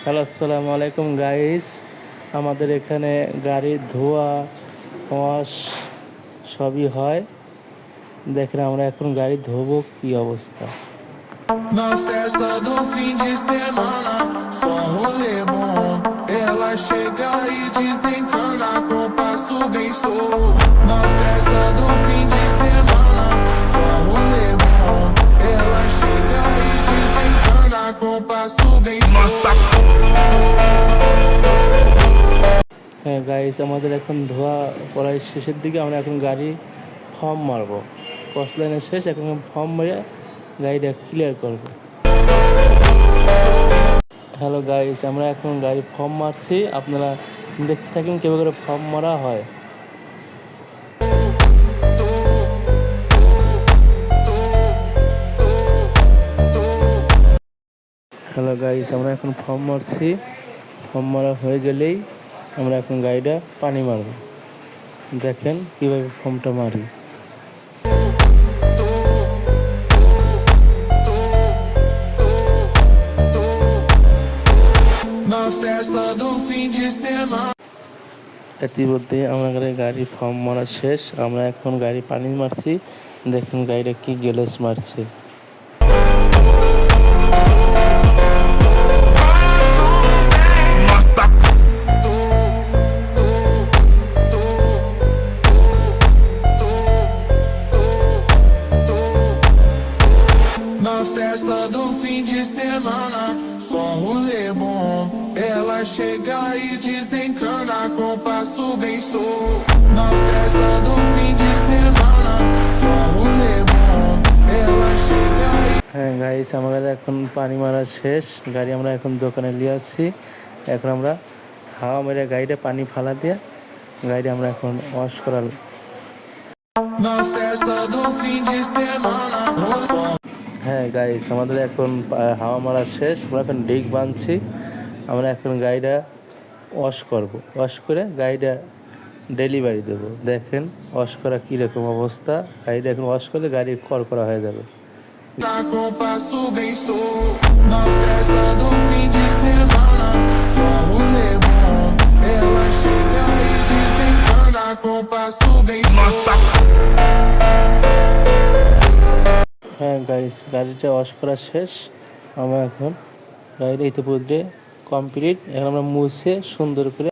Hello, আসসালামু আলাইকুম guys. আমাদের এখানে গাড়ির ধোয়া ওয়াশ সবই হয়। দেখেন আমরা এখন গাড়ি ধোবো, কি অবস্থা। Na festa do fim de semana, só rolê bom. Ela chega e desencana com passo bem solto. Na festa do fim de semana, só rolê bom. Ela chega e desencana com passo bem solto. হ্যাঁ guys, আমাদের এখন ধোয়া প্রায় শেষের দিকে। আমরা এখন গাড়ি ফর্ম মারবো। ফার্স্ট লাইনের শেষ, এখন ফর্ম মেরে গাড়িটা ক্লিয়ার করবো। হ্যালো গাইস, আমরা এখন গাড়ি ফর্ম মারছি। আপনারা দেখতে থাকেন কীভাবে করে ফর্ম মারা হয়। হ্যালো গাইস, আমরা এখন ফর্ম মারছি। ফর্ম মারা হয়ে গেলেই আমরা এখন গাড়িটা পানি মারব। দেখেন কীভাবে ফর্মটা মারি। Na festa do fim de semana. ইতিমধ্যে আমাদের গাড়ি ফর্ম মারা শেষ। আমরা এখন গাড়ি পানি মারছি। দেখুন গাড়িটা কি গ্যালেজ মারছে। Na festa do fim de semana, só rolê bom. Ela chega e desencana com passo bem solto. Na festa do fim de semana, só rolê bom. Ela chega e হ্যাঁ গাইস, আমাদের এখন পানি মারা শেষ। গাড়ি আমরা এখন দোকানে নিয়ে আসছি। এখন আমরা হাওয়া মেরে গাড়িটা পানি ফালা দিয়ে গাড়ি আমরা এখন ওয়াশ করাল। na festa do fim de semana, só হ্যাঁ গাইস, আমাদের এখন হাওয়া মারা শেষ। আমরা এখন ডিগ বাঁধছি। আমরা এখন গাড়িটা ওয়াশ করব। ওয়াশ করে গাড়িটা ডেলিভারি দেবো। দেখেন ওয়াশ করা কীরকম অবস্থা। গাড়িটা এখন ওয়াশ করলে গাড়ি করা হয়ে যাবে। tá com passo bem solto. Na festa do fim de semana, só rolê bom. Ela chega e desencana com passo bem solto. হ্যাঁ গাইস, গাড়িটা ওয়াশ করা শেষ। আমরা এখন গাড়িটা ইতিমধ্যে কমপ্লিট। এখন আমরা মুছে সুন্দর করে